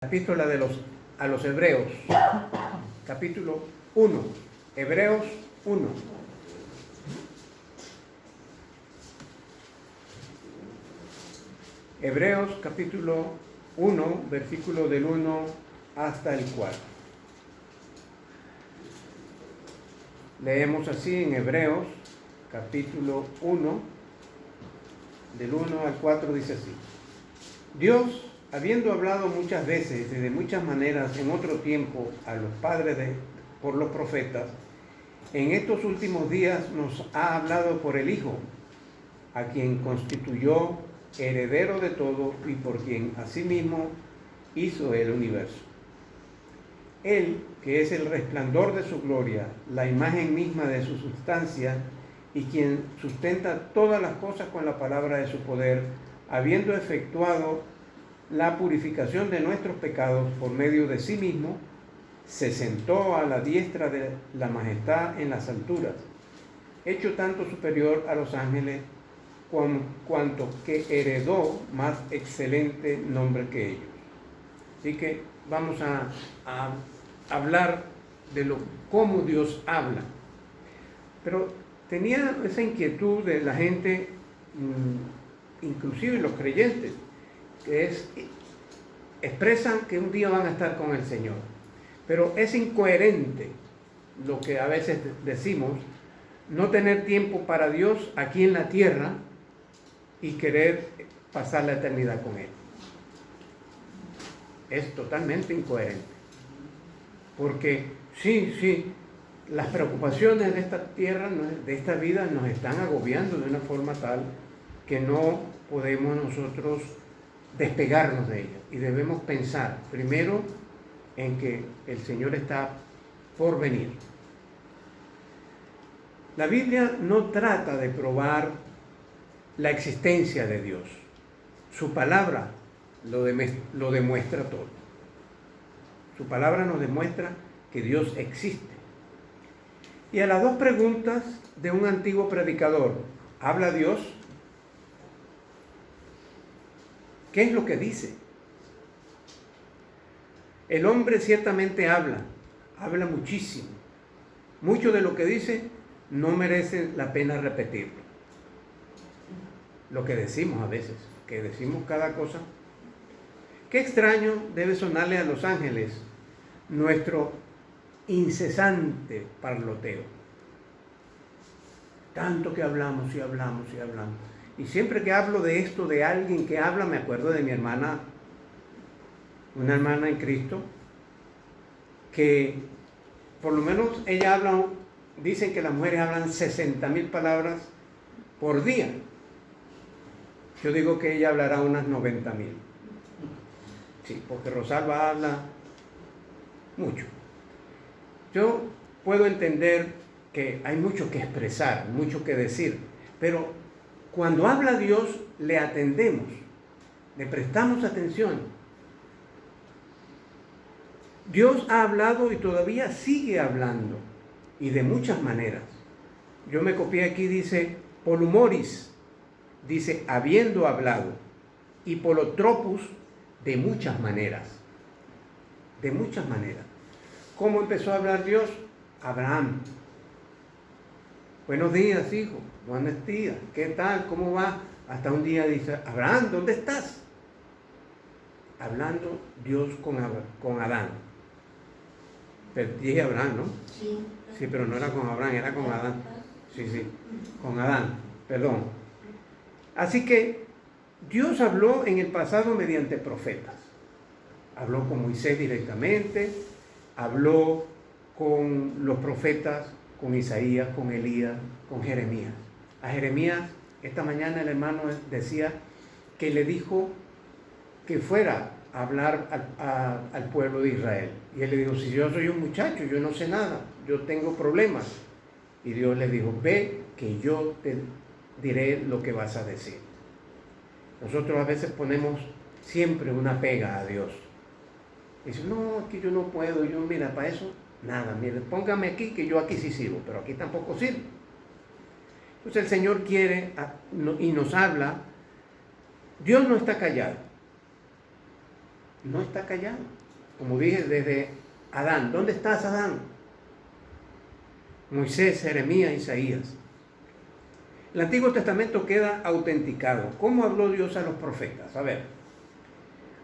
Epístola a los Hebreos, capítulo 1, Hebreos 1. Hebreos capítulo 1, versículo del 1 hasta el 4. Leemos así en Hebreos capítulo 1, del 1 al 4, dice así: Dios, habiendo hablado muchas veces y de muchas maneras en otro tiempo a los padres por los profetas, en estos últimos días nos ha hablado por el Hijo, a quien constituyó heredero de todo y por quien asimismo hizo el universo. Él, que es el resplandor de su gloria, la imagen misma de su sustancia, y quien sustenta todas las cosas con la palabra de su poder, habiendo efectuado la purificación de nuestros pecados por medio de sí mismo, se sentó a la diestra de la majestad en las alturas, hecho tanto superior a los ángeles, cuanto que heredó más excelente nombre que ellos. Así que vamos a hablar de cómo Dios habla. Pero tenía esa inquietud de la gente, inclusive los creyentes, que expresan que un día van a estar con el Señor, pero es incoherente lo que a veces decimos, no tener tiempo para Dios aquí en la tierra y querer pasar la eternidad con Él. Es totalmente incoherente, porque sí, las preocupaciones de esta tierra, de esta vida, nos están agobiando de una forma tal que no podemos nosotros despegarnos de ella, y debemos pensar primero en que el Señor está por venir. La Biblia no trata de probar la existencia de Dios. Su palabra lo demuestra todo. Su palabra nos demuestra que Dios existe. Y a las dos preguntas de un antiguo predicador, ¿habla Dios? ¿Qué es lo que dice? El hombre ciertamente habla muchísimo. Mucho de lo que dice no merece la pena repetirlo. Lo que decimos a veces, que decimos cada cosa. Qué extraño debe sonarle a los ángeles nuestro incesante parloteo. Tanto que hablamos y hablamos y hablamos. Y siempre que hablo de esto, de alguien que habla, me acuerdo de mi hermana, una hermana en Cristo, que por lo menos ella habla, dicen que las mujeres hablan 60,000 palabras por día. Yo digo que ella hablará unas 90,000. Sí, porque Rosalba habla mucho. Yo puedo entender que hay mucho que expresar, mucho que decir, pero cuando habla Dios, le atendemos, le prestamos atención. Dios ha hablado y todavía sigue hablando, y de muchas maneras. Yo me copié aquí, dice polumoris, dice habiendo hablado, y polotropus, de muchas maneras. De muchas maneras. ¿Cómo empezó a hablar Dios? Abraham. Buenos días, hijo. Buenos días. ¿Qué tal? ¿Cómo va? Hasta un día dice, Abraham, ¿dónde estás? Hablando Dios con Adán. Pero dije Abraham, ¿no? Sí, pero no era con Abraham, era con Adán. Sí, con Adán, perdón. Así que Dios habló en el pasado mediante profetas. Habló con Moisés directamente, habló con los profetas, con Isaías, con Elías, con Jeremías. A Jeremías, esta mañana el hermano decía que le dijo que fuera a hablar al pueblo de Israel. Y él le dijo, si yo soy un muchacho, yo no sé nada, yo tengo problemas. Y Dios le dijo, ve que yo te diré lo que vas a decir. Nosotros a veces ponemos siempre una pega a Dios. Dice, no, aquí yo no puedo, yo mira, para eso, nada, mire, póngame aquí que yo aquí sí sirvo, pero aquí tampoco sirvo. Entonces el Señor quiere y nos habla. Dios no está callado. no está callado. Como dije, desde Adán. ¿Dónde estás, Adán? Moisés, Jeremías, Isaías. El Antiguo Testamento queda autenticado. ¿Cómo habló Dios a los profetas? A ver,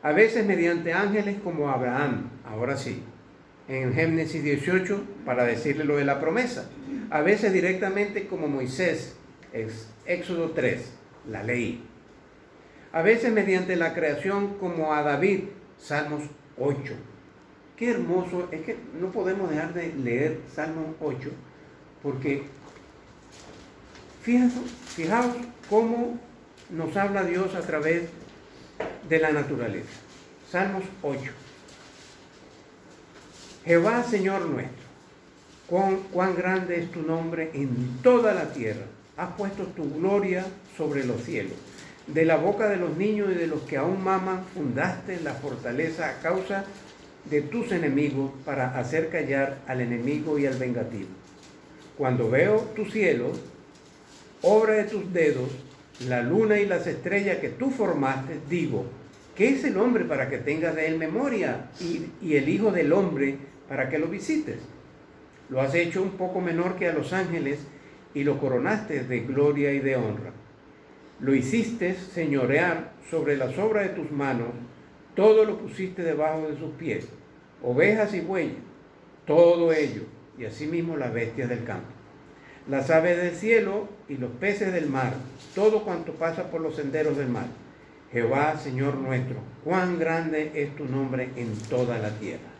a veces mediante ángeles como Abraham, ahora sí, en Génesis 18, para decirle lo de la promesa. A veces directamente como Moisés, Éxodo 3, la ley. A veces mediante la creación como a David, Salmos 8. Qué hermoso, es que no podemos dejar de leer Salmos 8, porque fijaos cómo nos habla Dios a través de la naturaleza. Salmos 8. Jehová, Señor nuestro, cuán grande es tu nombre en toda la tierra. Has puesto tu gloria sobre los cielos. De la boca de los niños y de los que aún maman, fundaste la fortaleza a causa de tus enemigos para hacer callar al enemigo y al vengativo. Cuando veo tus cielos, obra de tus dedos, la luna y las estrellas que tú formaste, digo, ¿qué es el hombre para que tengas de él memoria? Y el hijo del hombre para que lo visites. Lo has hecho un poco menor que a los ángeles y lo coronaste de gloria y de honra. Lo hiciste señorear sobre las obras de tus manos, todo lo pusiste debajo de sus pies, ovejas y bueyes, todo ello, y asimismo las bestias del campo, las aves del cielo y los peces del mar, todo cuanto pasa por los senderos del mar. Jehová, Señor nuestro, cuán grande es tu nombre en toda la tierra.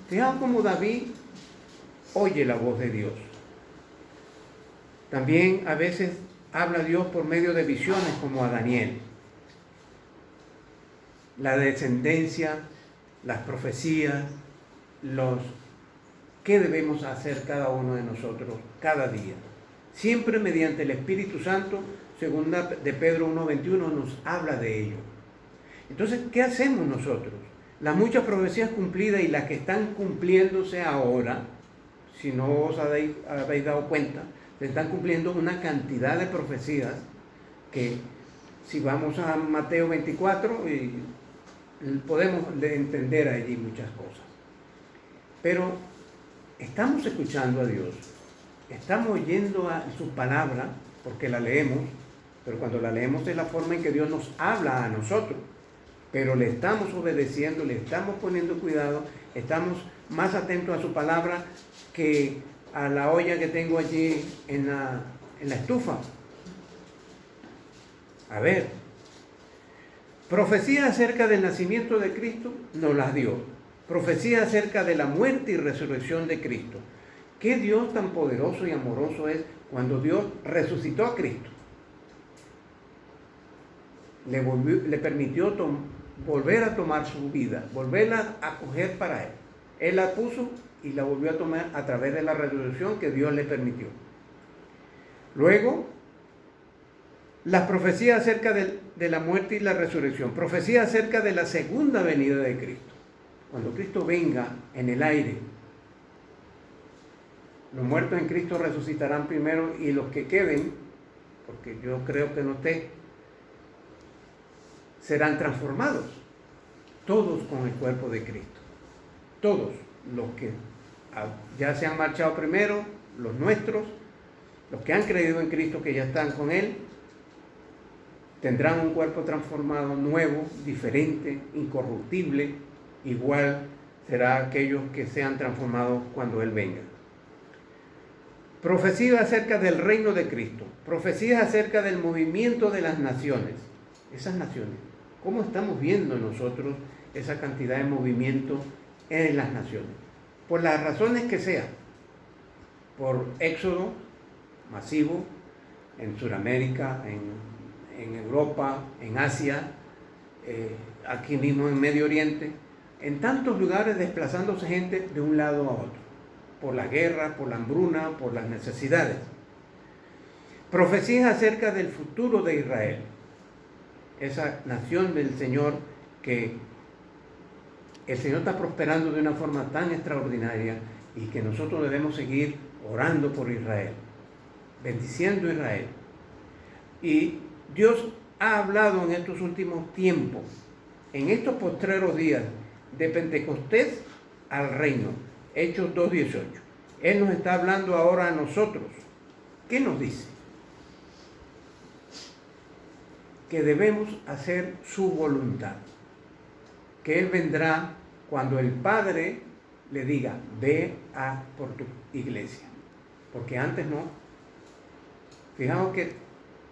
Fijaos cómo David oye la voz de Dios. También a veces habla Dios por medio de visiones como a Daniel. La descendencia, las profecías, qué debemos hacer cada uno de nosotros cada día. Siempre mediante el Espíritu Santo, segunda de Pedro 1:21 nos habla de ello. Entonces, ¿qué hacemos nosotros? Las muchas profecías cumplidas y las que están cumpliéndose ahora, si no os habéis dado cuenta, se están cumpliendo una cantidad de profecías que si vamos a Mateo 24 podemos entender allí muchas cosas. Pero estamos escuchando a Dios, estamos oyendo a su palabra porque la leemos, pero cuando la leemos es la forma en que Dios nos habla a nosotros, pero le estamos obedeciendo, le estamos poniendo cuidado, estamos más atentos a su palabra que a la olla que tengo allí en la estufa. A ver, profecía acerca del nacimiento de Cristo nos las dio. Profecía acerca de la muerte y resurrección de Cristo. ¿Qué Dios tan poderoso y amoroso es cuando Dios resucitó a Cristo? Le permitió volver a tomar su vida, volverla a coger para Él. Él la puso y la volvió a tomar a través de la resurrección que Dios le permitió. Luego, las profecías acerca de la muerte y la resurrección. Profecía acerca de la segunda venida de Cristo. Cuando Cristo venga en el aire, los muertos en Cristo resucitarán primero y los que queden, porque yo creo que no esté, serán transformados. Todos con el cuerpo de Cristo. Todos los que ya se han marchado primero, los nuestros, los que han creído en Cristo, que ya están con Él, tendrán un cuerpo transformado, nuevo, diferente, incorruptible. Igual será aquellos que sean transformados cuando Él venga. Profecía acerca del reino de Cristo. Profecías acerca del movimiento de las naciones. Esas naciones. ¿Cómo estamos viendo nosotros esa cantidad de movimiento en las naciones? Por las razones que sean. Por éxodo masivo en Sudamérica, en Europa, en Asia, aquí mismo en Medio Oriente, en tantos lugares desplazándose gente de un lado a otro, por la guerra, por la hambruna, por las necesidades. Profecías acerca del futuro de Israel, esa nación del Señor que el Señor está prosperando de una forma tan extraordinaria y que nosotros debemos seguir orando por Israel, bendiciendo a Israel. Y Dios ha hablado en estos últimos tiempos en estos postreros días de Pentecostés al reino. Hechos 2:18. Él nos está hablando ahora a nosotros. ¿Qué nos dice? Que debemos hacer su voluntad. Que Él vendrá cuando el Padre le diga, ve a por tu iglesia. Porque antes no. Fijaos que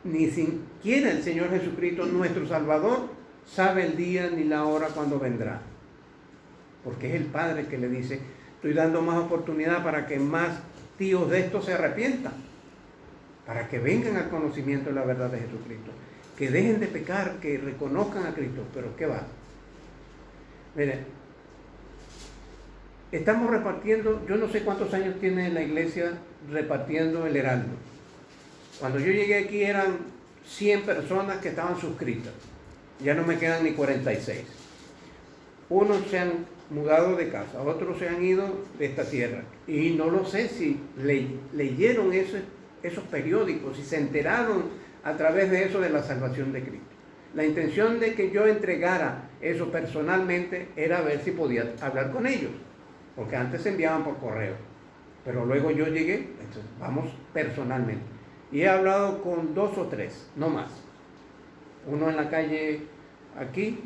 ni siquiera el Señor Jesucristo, nuestro Salvador, sabe el día ni la hora cuando vendrá. Porque es el Padre que le dice, estoy dando más oportunidad para que más tíos de esto se arrepientan. Para que vengan al conocimiento de la verdad de Jesucristo. Que dejen de pecar, que reconozcan a Cristo. Pero ¿qué va? Miren, estamos repartiendo, yo no sé cuántos años tiene la iglesia repartiendo el heraldo. Cuando yo llegué aquí eran 100 personas que estaban suscritas. Ya no me quedan ni 46. Unos se han mudado de casa, otros se han ido de esta tierra. Y no lo sé si leyeron esos periódicos, si se enteraron a través de eso de la salvación de Cristo. La intención de que yo entregara eso personalmente era ver si podía hablar con ellos, porque antes se enviaban por correo, pero luego yo llegué, entonces vamos personalmente. Y he hablado con 2 o 3, no más. Uno en la calle aquí,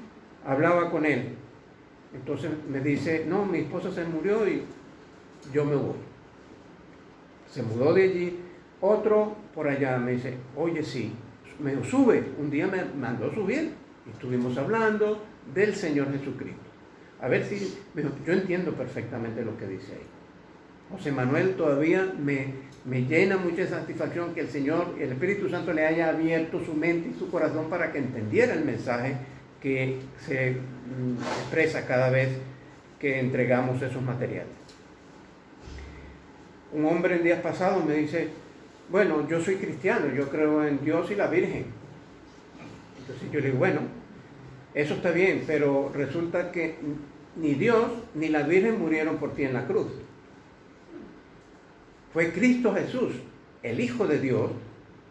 hablaba con él. Entonces me dice, no, mi esposa se murió y yo me voy. Se mudó de allí. Otro por allá me dice, oye, sí, me sube. Un día me mandó subir y estuvimos hablando del Señor Jesucristo. A ver si, yo entiendo perfectamente lo que dice ahí. José Manuel todavía me llena mucha satisfacción que el Señor, el Espíritu Santo le haya abierto su mente y su corazón para que entendiera el mensaje que se expresa cada vez que entregamos esos materiales. Un hombre en días pasados me dice, bueno, yo soy cristiano, yo creo en Dios y la Virgen. Entonces yo le digo, bueno, eso está bien, pero resulta que ni Dios ni la Virgen murieron por ti en la cruz. Fue Cristo Jesús, el Hijo de Dios,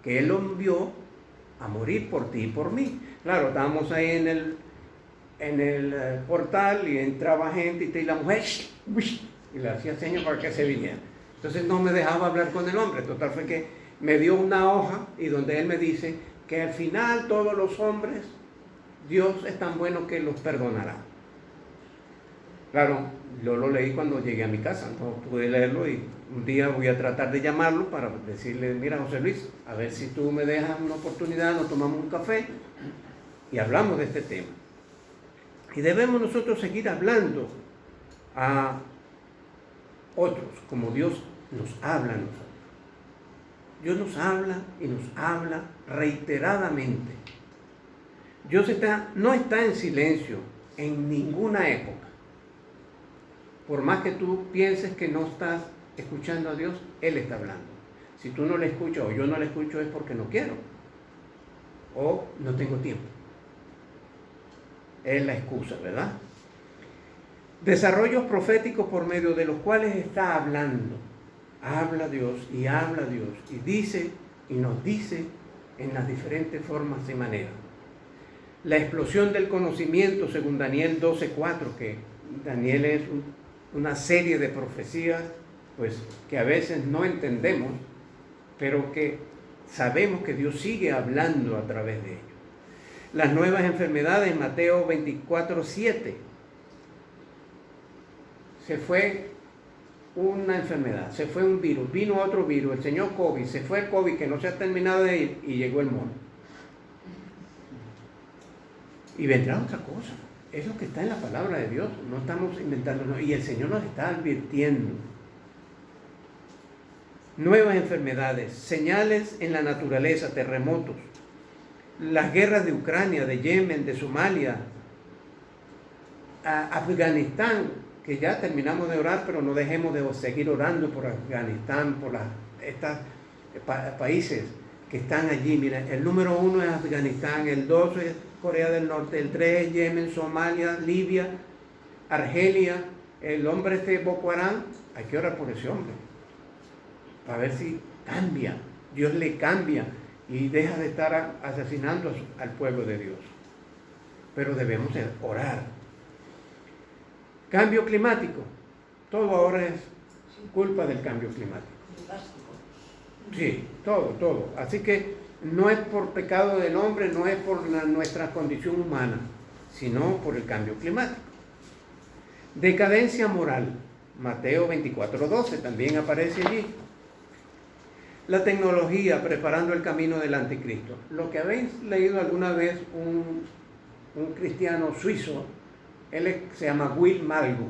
que Él lo envió a morir por ti y por mí. Claro, estábamos ahí en el portal y entraba gente y la mujer y le hacía señas para que se viniera. Entonces no me dejaba hablar con el hombre. Total fue que me dio una hoja y donde él me dice que al final todos los hombres, Dios es tan bueno que los perdonará. Claro, yo lo leí cuando llegué a mi casa, no pude leerlo y un día voy a tratar de llamarlo para decirle, mira José Luis, a ver si tú me dejas una oportunidad, nos tomamos un café y hablamos de este tema. Y debemos nosotros seguir hablando a otros, como Dios nos habla a nosotros. Dios nos habla y nos habla reiteradamente. Dios no está en silencio en ninguna época. Por más que tú pienses que no estás escuchando a Dios, Él está hablando. Si tú no le escuchas o yo no le escucho es porque no quiero o no tengo tiempo. Es la excusa, ¿verdad? Desarrollos proféticos por medio de los cuales está hablando. Habla Dios y dice y nos dice en las diferentes formas y maneras. La explosión del conocimiento, según Daniel 12:4, que Daniel es una serie de profecías, pues que a veces no entendemos, pero que sabemos que Dios sigue hablando a través de ellos. Las nuevas enfermedades, Mateo 24:7. Se fue una enfermedad, se fue un virus, vino otro virus, el señor COVID, se fue el COVID que no se ha terminado de ir y llegó el mono. Y vendrá otra cosa. Es lo que está en la palabra de Dios, no estamos inventando, y el Señor nos está advirtiendo. Nuevas enfermedades, señales en la naturaleza, terremotos, las guerras de Ucrania, de Yemen, de Somalia, Afganistán, que ya terminamos de orar, pero no dejemos de seguir orando por Afganistán, por estos países que están allí. Mira, el número 1 es Afganistán, el 2 es Corea del Norte, el 3 es Yemen, Somalia, Libia, Argelia, el hombre Boko Haram. Hay que orar por ese hombre, para ver si cambia, Dios le cambia y deja de estar asesinando al pueblo de Dios. pero debemos orar. Cambio climático. Todo ahora es culpa del cambio climático. Sí, todo. Así que no es por pecado del hombre, no es por nuestra condición humana, sino por el cambio climático. Decadencia moral. Mateo 24:12 también aparece allí. La tecnología preparando el camino del anticristo. Lo que habéis leído alguna vez un cristiano suizo, él se llama Will Malgo.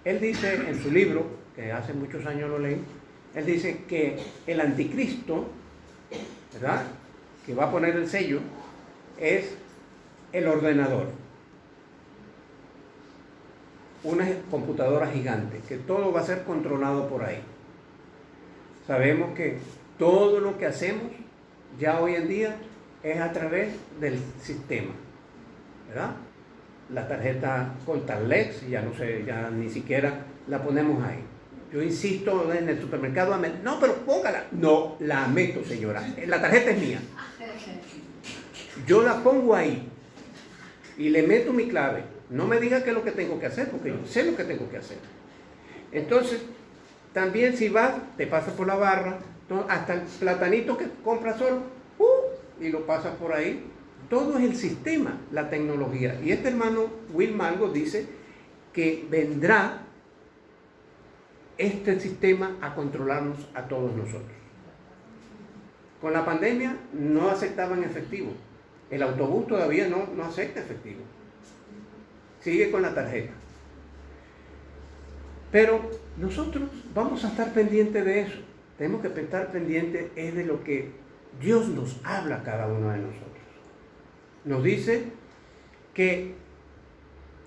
Él dice en su libro, que hace muchos años lo leí, él dice que el anticristo, ¿verdad?, que va a poner el sello, es el ordenador. Una computadora gigante, que todo va a ser controlado por ahí. Sabemos que todo lo que hacemos ya hoy en día es a través del sistema, ¿verdad? La tarjeta contactless, ya no sé, ya ni siquiera la ponemos ahí. Yo insisto en el supermercado, no, pero póngala. No, la meto, señora. La tarjeta es mía. Yo la pongo ahí y le meto mi clave. No me diga qué es lo que tengo que hacer, porque yo sé lo que tengo que hacer. Entonces, también si vas, te pasas por la barra, hasta el platanito que compras solo, y lo pasas por ahí. Todo es el sistema, la tecnología. Y este hermano Will Malgo dice que vendrá este sistema a controlarnos a todos nosotros. Con la pandemia no aceptaban efectivo. El autobús todavía no acepta efectivo. Sigue con la tarjeta. Pero nosotros vamos a estar pendientes de eso. Tenemos que estar pendientes de lo que Dios nos habla a cada uno de nosotros. Nos dice que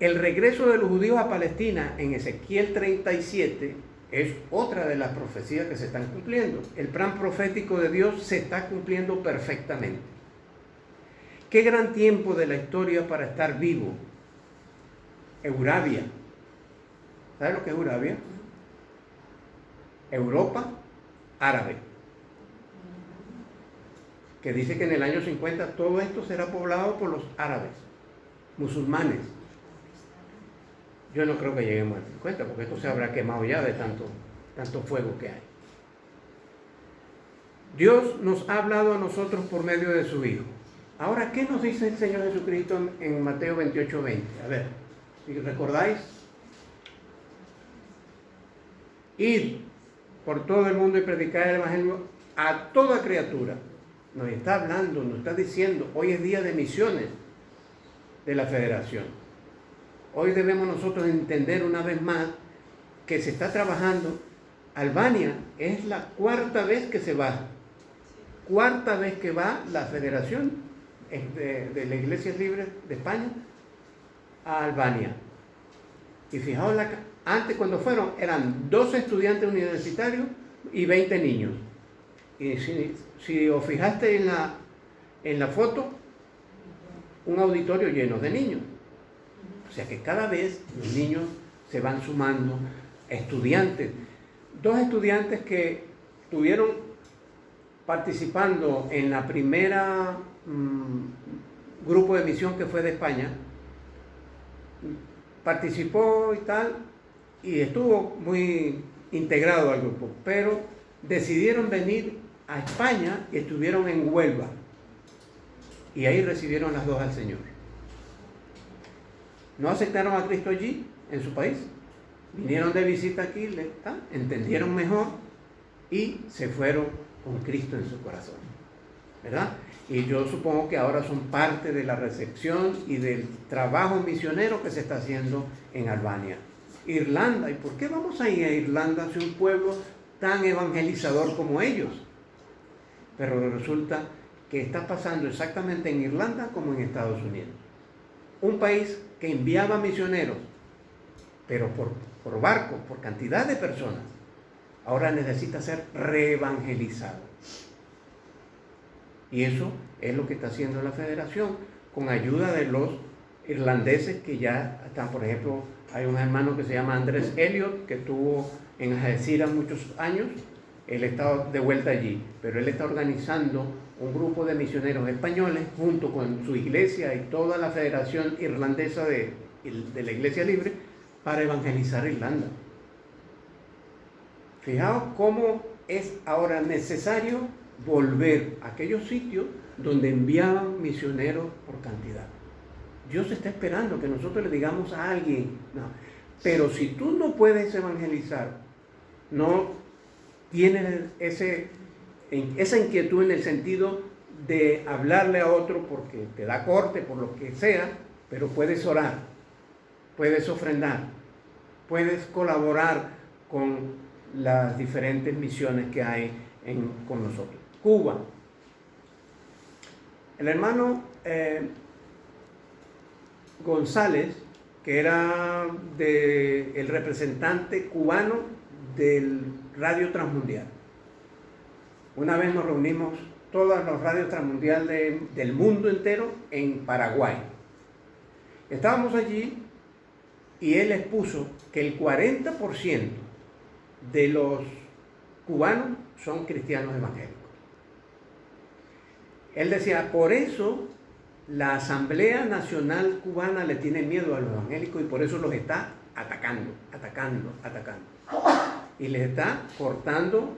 el regreso de los judíos a Palestina en Ezequiel 37 es otra de las profecías que se están cumpliendo. El plan profético de Dios se está cumpliendo perfectamente. Qué gran tiempo de la historia para estar vivo. Eurabia. ¿Sabes lo que es Eurabia? Europa árabe. Que dice que en el año 50 todo esto será poblado por los árabes, musulmanes. Yo no creo que lleguemos al 50, porque esto se habrá quemado ya de tanto fuego que hay. Dios nos ha hablado a nosotros por medio de su Hijo. Ahora, ¿qué nos dice el Señor Jesucristo en Mateo 28:20? A ver, si recordáis. Id por todo el mundo y predicar el Evangelio a toda criatura. Nos está hablando, nos está diciendo, hoy es día de misiones de la Federación. Hoy debemos nosotros entender una vez más que se está trabajando. Albania es la cuarta vez que se va. Cuarta vez que va la Federación de la Iglesia Libre de España a Albania. Y fijaos, antes cuando fueron eran 12 estudiantes universitarios y 20 niños. Y si os fijaste en la foto, un auditorio lleno de niños. O sea que cada vez los niños se van sumando, estudiantes. 2 estudiantes que estuvieron participando en la primera grupo de misión que fue de España, participó y tal, y estuvo muy integrado al grupo, pero decidieron venir a España y estuvieron en Huelva, y ahí recibieron las 2 al Señor. No aceptaron a Cristo allí, en su país, vinieron de visita aquí, entendieron mejor y se fueron con Cristo en su corazón, ¿verdad? Y yo supongo que ahora son parte de la recepción y del trabajo misionero que se está haciendo en Albania. Irlanda, ¿y por qué vamos a ir a Irlanda si un pueblo tan evangelizador como ellos? Pero resulta que está pasando exactamente en Irlanda como en Estados Unidos. Un país que enviaba misioneros, pero por barco, por cantidad de personas, ahora necesita ser reevangelizado. Y eso es lo que está haciendo la Federación, con ayuda de los irlandeses que ya están. Por ejemplo, hay un hermano que se llama Andrés Elliot, que estuvo en Algeciras muchos años. él está de vuelta allí, pero él está organizando un grupo de misioneros españoles junto con su iglesia y toda la Federación Irlandesa de la Iglesia Libre para evangelizar Irlanda. Fijaos cómo es ahora necesario volver a aquellos sitios donde enviaban misioneros por cantidad. Dios está esperando que nosotros le digamos a alguien, no. Pero si tú no puedes evangelizar, no tienes esa inquietud en el sentido de hablarle a otro porque te da corte, por lo que sea, pero puedes orar, puedes ofrendar, puedes colaborar con las diferentes misiones que hay con nosotros. Cuba. El hermano González, que era el representante cubano del Radio Transmundial. Una vez nos reunimos todas las radios transmundiales del mundo entero en Paraguay. Estábamos allí y él expuso que el 40% de los cubanos son cristianos evangélicos. Él decía, por eso la Asamblea Nacional Cubana le tiene miedo a los evangélicos y por eso los está atacando. Y les está cortando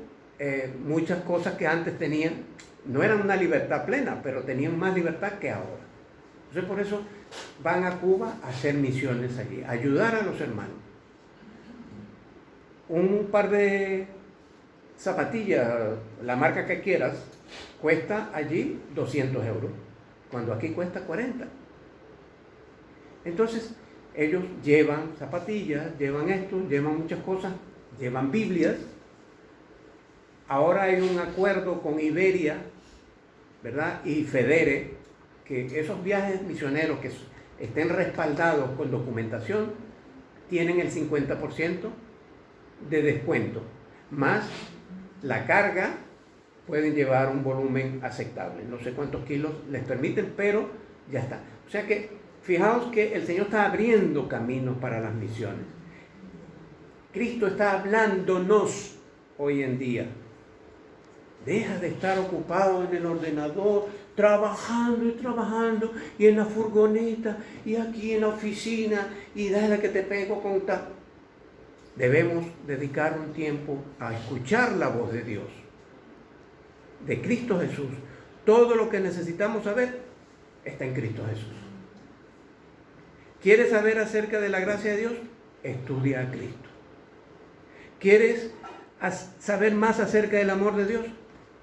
muchas cosas que antes tenían. No eran una libertad plena, pero tenían más libertad que ahora. Entonces por eso van a Cuba a hacer misiones allí, a ayudar a los hermanos. Un par de zapatillas, la marca que quieras, cuesta allí 200 euros, cuando aquí cuesta 40. Entonces, ellos llevan zapatillas, llevan esto, llevan muchas cosas, llevan Biblias. Ahora hay un acuerdo con Iberia, ¿verdad? Y Federe, que esos viajes misioneros que estén respaldados con documentación, tienen el 50% de descuento, más la carga. Pueden llevar un volumen aceptable, no sé cuántos kilos les permiten, pero ya está. O sea que, fijaos que el Señor está abriendo caminos para las misiones. Cristo está hablándonos hoy en día. Deja de estar ocupado en el ordenador, trabajando, y en la furgoneta, y aquí en la oficina, y déjala que te pego con tal. Debemos dedicar un tiempo a escuchar la voz de Dios, de Cristo Jesús. Todo lo que necesitamos saber está en Cristo Jesús. ¿Quieres saber acerca de la gracia de Dios? Estudia a Cristo. ¿Quieres saber más acerca del amor de Dios?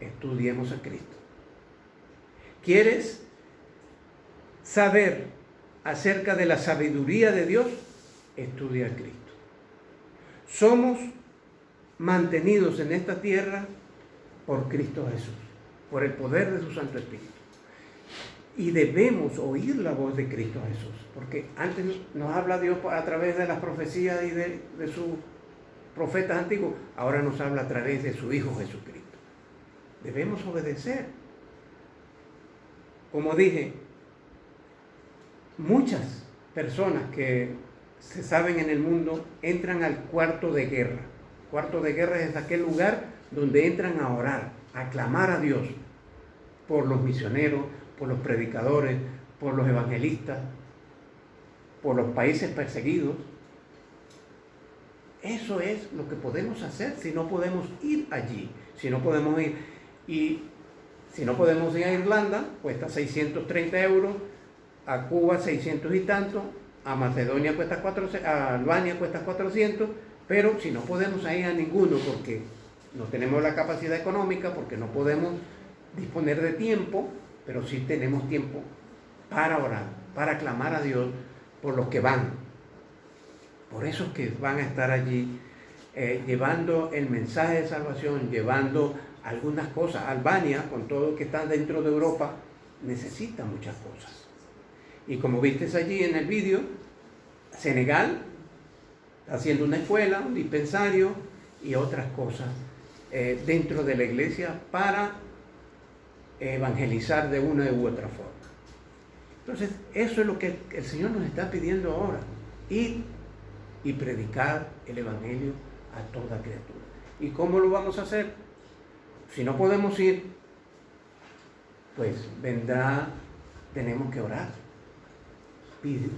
Estudiemos a Cristo. ¿Quieres saber acerca de la sabiduría de Dios? Estudia a Cristo. Somos mantenidos en esta tierra por Cristo Jesús, por el poder de su Santo Espíritu. Y debemos oír la voz de Cristo Jesús, porque antes nos habla Dios a través de las profecías y de sus profetas antiguos, ahora nos habla a través de su Hijo Jesucristo. Debemos obedecer. Como dije, muchas personas que se saben en el mundo entran al cuarto de guerra. Cuarto de guerra es aquel lugar donde entran a orar, a clamar a Dios por los misioneros, por los predicadores, por los evangelistas, por los países perseguidos. Eso es lo que podemos hacer si no podemos ir allí, si no podemos ir. Y si no podemos ir a Irlanda, cuesta 630 euros, a Cuba 600 y tanto, a Macedonia cuesta 400, a Albania cuesta 400, pero si no podemos ir a ninguno porque no tenemos la capacidad económica, porque no podemos disponer de tiempo, pero sí tenemos tiempo para orar, para clamar a Dios por los que van. Por esos que van a estar allí llevando el mensaje de salvación, llevando algunas cosas. Albania, con todo lo que está dentro de Europa, necesita muchas cosas. Y como viste allí en el vídeo, Senegal está haciendo una escuela, un dispensario y otras cosas dentro de la iglesia para evangelizar de una u otra forma. Entonces, eso es lo que el Señor nos está pidiendo ahora. Ir y predicar el evangelio a toda criatura. ¿Y cómo lo vamos a hacer? si no podemos ir, pues vendrá, tenemos que orar.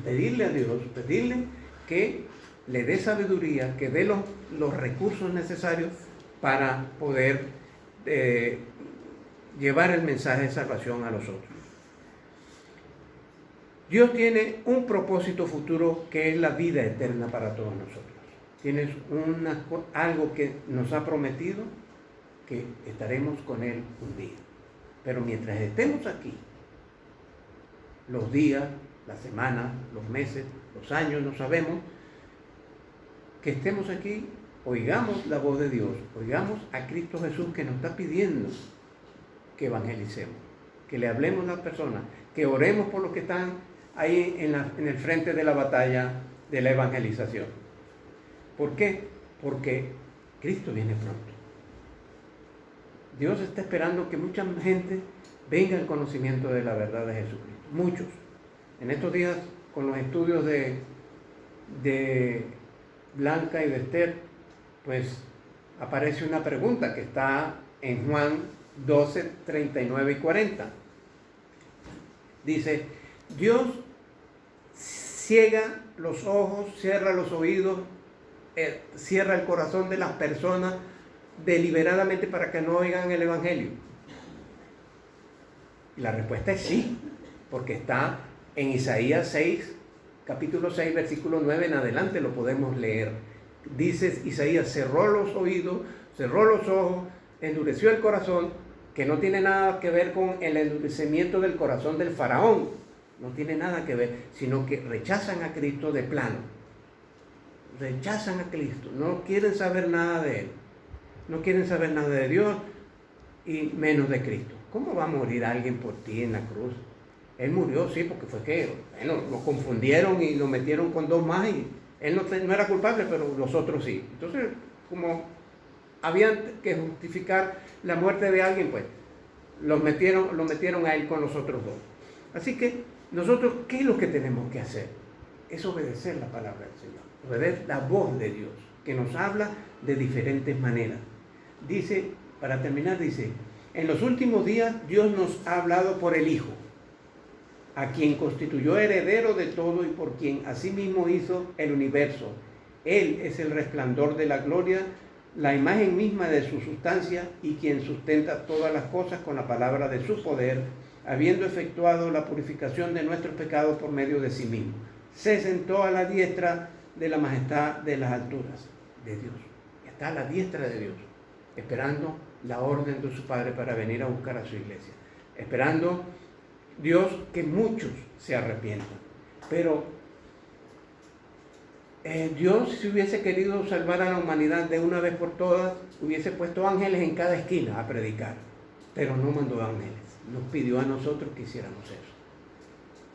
Pedirle a Dios, pedirle que le dé sabiduría, que dé los recursos necesarios para poder llevar el mensaje de salvación a los otros. Dios tiene un propósito futuro que es la vida eterna para todos nosotros. Tiene algo que nos ha prometido, que estaremos con Él un día. Pero mientras estemos aquí, los días, las semanas, los meses, los años, no sabemos, que estemos aquí, oigamos la voz de Dios, oigamos a Cristo Jesús que nos está pidiendo que evangelicemos, que le hablemos a las personas, que oremos por los que están ahí en el frente de la batalla de la evangelización. ¿Por qué? Porque Cristo viene pronto. Dios está esperando que mucha gente venga al conocimiento de la verdad de Jesucristo. Muchos. En estos días, con los estudios de Blanca y de Esther, pues aparece una pregunta que está en Juan 12, 39 y 40. Dice, Dios ciega los ojos, cierra los oídos, cierra el corazón de las personas deliberadamente para que no oigan el Evangelio. Y la respuesta es sí, porque está en Isaías 6, capítulo 6, versículo 9 en adelante, lo podemos leer. Dice Isaías, cerró los oídos, cerró los ojos, endureció el corazón, que no tiene nada que ver con el endurecimiento del corazón del faraón, no tiene nada que ver, sino que rechazan a Cristo de plano. Rechazan a Cristo, no quieren saber nada de Él, no quieren saber nada de Dios y menos de Cristo. ¿Cómo va a morir alguien por ti en la cruz? Él murió, sí, porque fue que, bueno, lo confundieron y lo metieron con dos más y él no era culpable, pero los otros sí. Entonces, como habían que justificar la muerte de alguien, pues lo metieron a él con los otros dos. Así que nosotros, ¿qué es lo que tenemos que hacer? Es obedecer la palabra del Señor, obedecer la voz de Dios, que nos habla de diferentes maneras. Dice, para terminar, dice, en los últimos días Dios nos ha hablado por el Hijo, a quien constituyó heredero de todo y por quien asimismo hizo el universo. Él es el resplandor de la gloria, la imagen misma de su sustancia y quien sustenta todas las cosas con la palabra de su poder, habiendo efectuado la purificación de nuestros pecados por medio de sí mismo. Se sentó a la diestra de la majestad de las alturas de Dios. Está a la diestra de Dios, esperando la orden de su Padre para venir a buscar a su iglesia. Esperando Dios que muchos se arrepientan. Pero Dios, si hubiese querido salvar a la humanidad de una vez por todas, hubiese puesto ángeles en cada esquina a predicar. Pero no mandó ángeles. Nos pidió a nosotros que hiciéramos eso.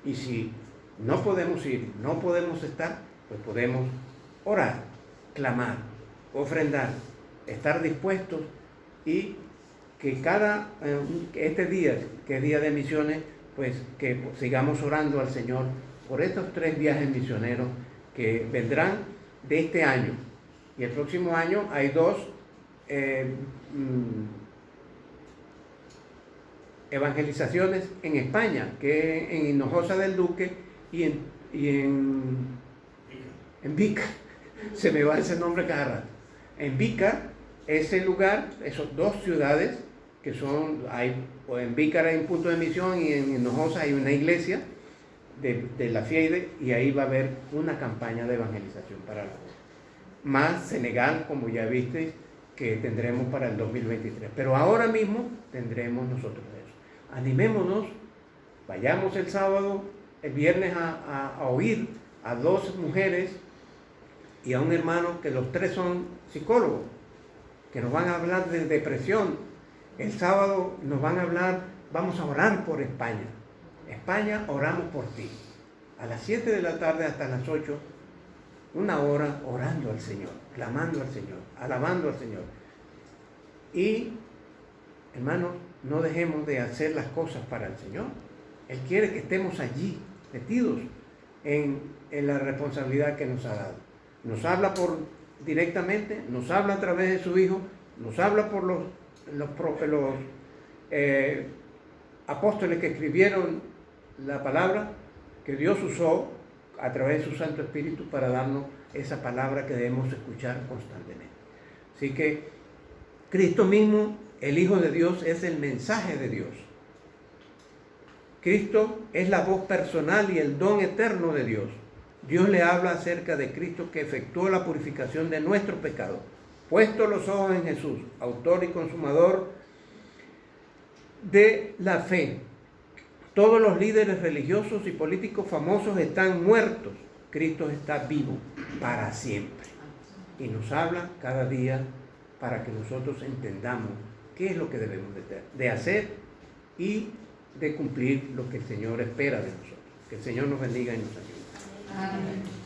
Y si no podemos ir, no podemos estar, pues podemos orar, clamar, ofrendar, estar dispuestos y que este día, que es día de misiones, pues que sigamos orando al Señor por estos 3 viajes misioneros que vendrán de este año. Y el próximo año hay 2 evangelizaciones en España, que en Hinojosa del Duque y en Vica. Se me va ese nombre cada rato. En Vica, ese lugar, esas 2 ciudades que son, en Vícar hay un punto de misión y en Hinojosa hay una iglesia de la FIEIDE y ahí va a haber una campaña de evangelización para la voz. Más Senegal, como ya viste, que tendremos para el 2023. Pero ahora mismo tendremos nosotros eso. Animémonos, vayamos el sábado, el viernes a oír a 2 mujeres y a un hermano que los 3 son psicólogos, que nos van a hablar de depresión. El sábado nos van a hablar, vamos a orar por España. España, oramos por ti. A las 7 de la tarde hasta las 8, 1 hora orando al Señor, clamando al Señor, alabando al Señor. Y, hermanos, no dejemos de hacer las cosas para el Señor. Él quiere que estemos allí, metidos en la responsabilidad que nos ha dado. Nos habla directamente, nos habla a través de su Hijo, nos habla por los apóstoles que escribieron la palabra, que Dios usó a través de su Santo Espíritu para darnos esa palabra que debemos escuchar constantemente. Así que Cristo mismo, el Hijo de Dios, es el mensaje de Dios. Cristo es la voz personal y el don eterno de Dios. Dios le habla acerca de Cristo que efectuó la purificación de nuestros pecados. Puesto los ojos en Jesús, autor y consumador de la fe. Todos los líderes religiosos y políticos famosos están muertos. Cristo está vivo para siempre. Y nos habla cada día para que nosotros entendamos qué es lo que debemos de hacer y de cumplir lo que el Señor espera de nosotros. Que el Señor nos bendiga y nos ayude. Amén.